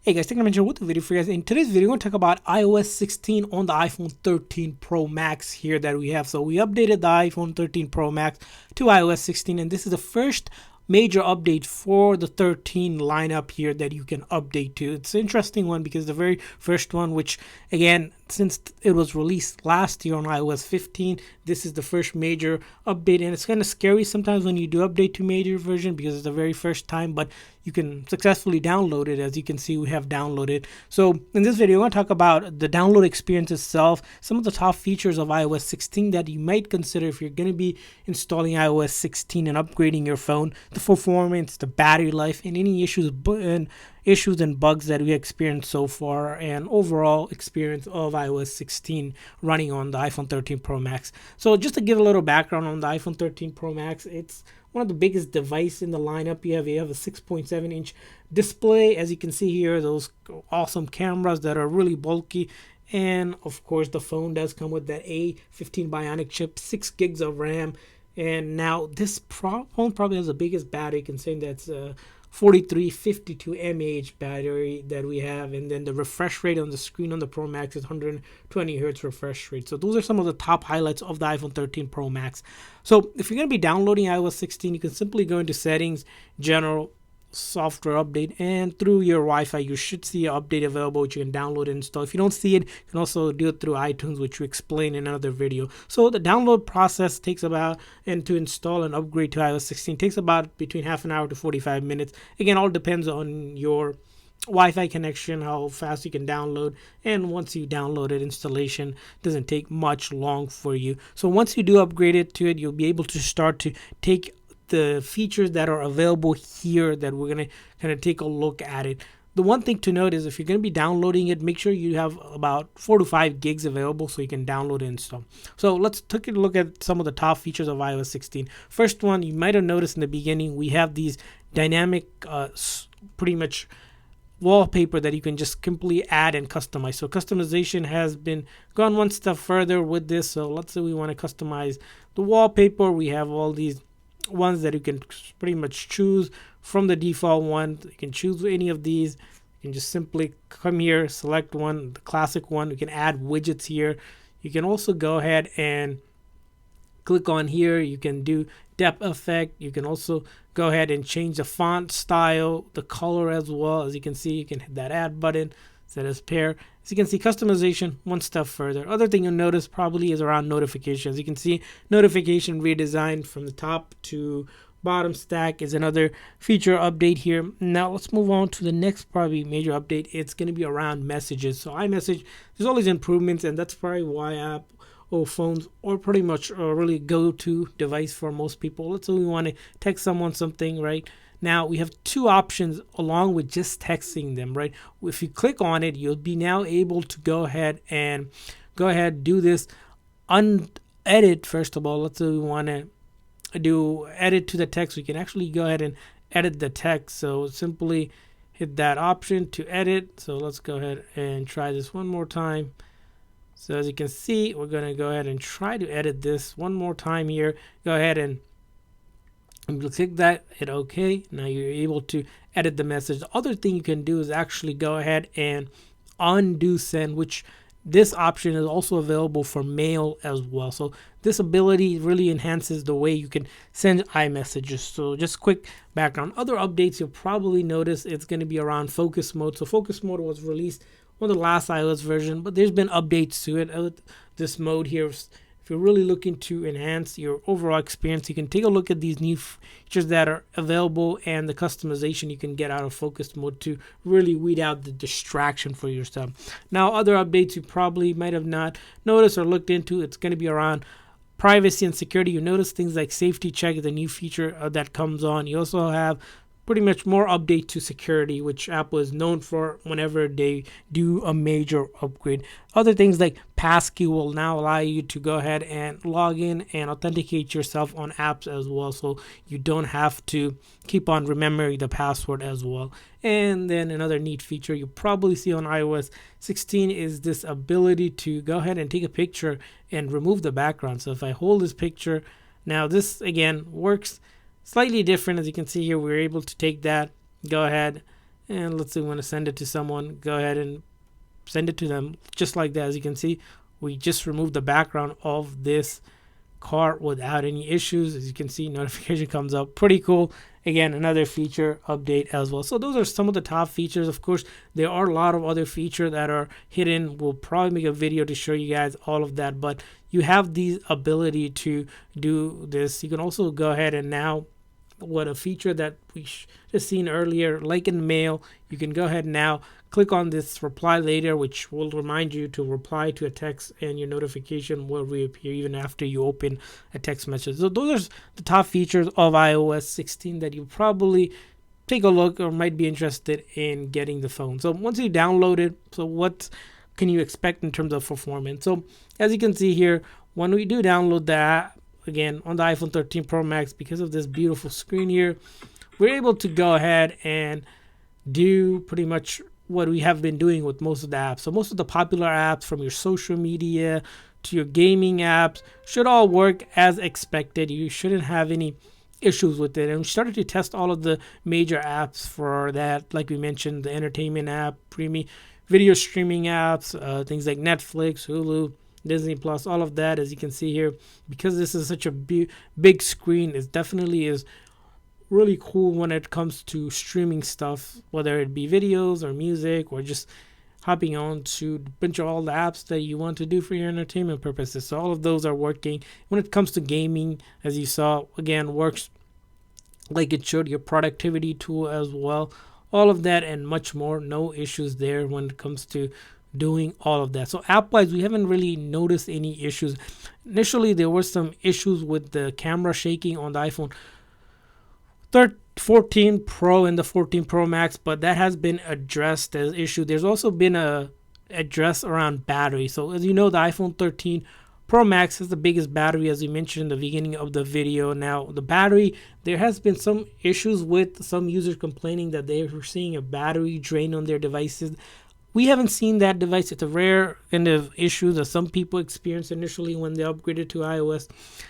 Hey guys, Technomentary with the video for you guys. In today's video, we're going to talk about iOS 16 on the iPhone 13 Pro Max here that we have. So we updated the iPhone 13 Pro Max to iOS 16, and this is the first major update for the 13 lineup here that you can update to. It's an interesting one because the very first one, which again, since it was released last year on iOS 15, this is the first major update, and it's kind of scary sometimes when you do update to major version because it's the very first time, but you can successfully download it. As you can see, we have downloaded. So in this video, we're going to talk about the download experience itself, some of the top features of iOS 16 that you might consider if you're going to be installing iOS 16 and upgrading your phone, the performance, the battery life, and any issues and bugs that we experienced so far, and overall experience of iOS 16 running on the iPhone 13 Pro Max. So just to give a little background on the iPhone 13 Pro Max, it's one of the biggest devices in the lineup. You have a 6.7-inch display, as you can see here, those awesome cameras that are really bulky, and of course the phone does come with that A15 Bionic chip, 6 gigs of RAM. And now this phone probably has the biggest battery, considering that's 4352 mAh battery that we have, and then the refresh rate on the screen on the Pro Max is 120 Hz refresh rate. So those are some of the top highlights of the iPhone 13 Pro Max. So if you're going to be downloading iOS 16, you can simply go into settings, general, software update, and through your Wi-Fi you should see an update available which you can download and install. If you don't see it, you can also do it through iTunes, which we explain in another video. So the download process takes about, and to install and upgrade to iOS 16 takes about between half an hour to 45 minutes. Again, all depends on your Wi-Fi connection, how fast you can download, and once you download it, installation doesn't take much long for you. So once you do upgrade it to it, you'll be able to start to take the features that are available here that we're going to kind of take a look at it. The one thing to note is if you're going to be downloading it, make sure you have about 4 to 5 gigs available so you can download and install. So let's take a look at some of the top features of iOS 16. First one, you might have noticed in the beginning, we have these dynamic pretty much wallpaper that you can just simply add and customize. So customization has been gone one step further with this. So let's say we want to customize the wallpaper. We have all these ones that you can pretty much choose from the default one. You can choose any of these. You can just simply come here, select one, the classic one. You can add widgets here. You can also go ahead and click on here. You can do depth effect. You can also go ahead and change the font style, the color as well. As you can see, you can hit that add button, set as pair. As you can see, customization one step further. Other thing you'll notice probably is around notifications. You can see notification redesigned from the top to bottom stack is another feature update here. Now let's move on to the next probably major update. It's going to be around messages. So iMessage, there's always improvements, and that's probably why Apple phones are pretty much a really go-to device for most people. Let's say we want to text someone something, right? Now we have two options along with just texting them, right? If you click on it, you'll be now able to go ahead do this unedit. First of all, let's say we want to do edit to the text. We can actually go ahead and edit the text. So simply hit that option to edit. So let's go ahead and try this one more time. So as you can see, we're going to go ahead and try to edit this one more time here. Go ahead and click that, hit OK. Now you're able to edit the message. The other thing you can do is actually go ahead and undo send, which this option is also available for mail as well. So this ability really enhances the way you can send iMessages. So just quick background. Other updates you'll probably notice, it's going to be around focus mode. So focus mode was released on the last iOS version, but there's been updates to it. This mode here, if you're really looking to enhance your overall experience, you can take a look at these new features that are available and the customization you can get out of focus mode to really weed out the distraction for yourself. Now, other updates you probably might have not noticed or looked into, it's going to be around privacy and security. You notice things like safety check, the new feature that comes on. You also have pretty much more update to security, which Apple is known for whenever they do a major upgrade. Other things like passkey will now allow you to go ahead and log in and authenticate yourself on apps as well, so you don't have to keep on remembering the password as well. And then another neat feature you probably see on iOS 16 is this ability to go ahead and take a picture and remove the background. So if I hold this picture, now this again works slightly different. As you can see here, we're able to take that, go ahead And let's say we want to send it to someone, go ahead and send it to them just like that. As you can see, we just removed the background of this cart without any issues. As you can see, notification comes up. Pretty cool. Again, another feature update as well. So those are some of the top features. Of course, there are a lot of other features that are hidden. We'll probably make a video to show you guys all of that, but you have the ability to do this. You can also go ahead and now, what a feature that we just seen earlier, like in mail, you can go ahead and now click on this reply later, which will remind you to reply to a text, and your notification will reappear even after you open a text message. So those are the top features of iOS 16 that you probably take a look or might be interested in getting the phone. So once you download it, so what can you expect in terms of performance? So as you can see here, when we do download the app, again on the iPhone 13 Pro Max, because of this beautiful screen here, we're able to go ahead and do pretty much what we have been doing with most of the apps. So most of the popular apps, from your social media to your gaming apps, should all work as expected. You shouldn't have any issues with it. And we started to test all of the major apps for that, like we mentioned, the entertainment app, premium video streaming apps, things like Netflix, Hulu, Disney Plus, all of that. As you can see here, because this is such a big screen, it definitely is really cool when it comes to streaming stuff, whether it be videos or music or just hopping on to a bunch of all the apps that you want to do for your entertainment purposes. So all of those are working. When it comes to gaming, as you saw, again, works like it should. Your productivity tool as well, all of that and much more. No issues there when it comes to doing all of that. So app-wise, we haven't really noticed any issues. Initially, there were some issues with the camera shaking on the iPhone 14 Pro and the 14 Pro Max, but that has been addressed as issue. There's also been a address around battery. So as you know, the iPhone 13 Pro Max has the biggest battery, as we mentioned in the beginning of the video. Now, the battery, there has been some issues with some users complaining that they were seeing a battery drain on their devices. We haven't seen that device. It's a rare kind of issue that some people experienced initially when they upgraded to iOS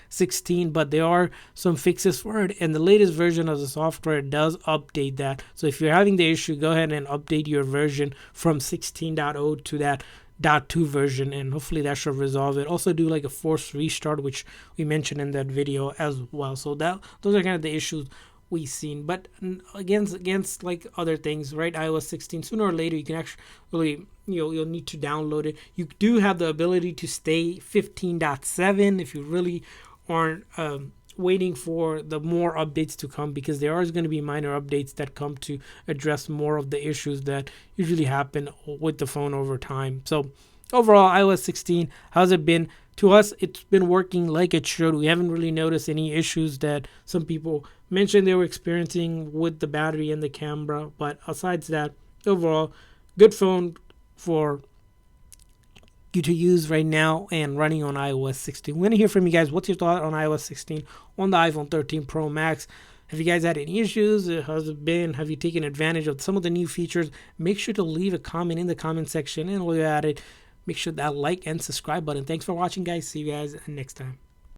16, but there are some fixes for it, and the latest version of the software does update that. So if you're having the issue, go ahead and update your version from 16.0 to that .2 version, and hopefully that should resolve it. Also do like a forced restart, which we mentioned in that video as well. So those are kind of the issues we've seen. But against like other things, right, iOS 16, sooner or later you can actually, you'll need to download it. You do have the ability to stay 15.7 if you really aren't waiting for the more updates to come, because there are going to be minor updates that come to address more of the issues that usually happen with the phone over time. So overall, iOS 16, how's it been? To us, it's been working like it should. We haven't really noticed any issues that some people mentioned they were experiencing with the battery and the camera. But aside that, overall, good phone for you to use right now and running on iOS 16. We're going to hear from you guys. What's your thought on iOS 16 on the iPhone 13 Pro Max? Have you guys had any issues? How's it been? Have you taken advantage of some of the new features? Make sure to leave a comment in the comment section, and while you're at it, make sure that like and subscribe button. Thanks for watching, guys. See you guys next time.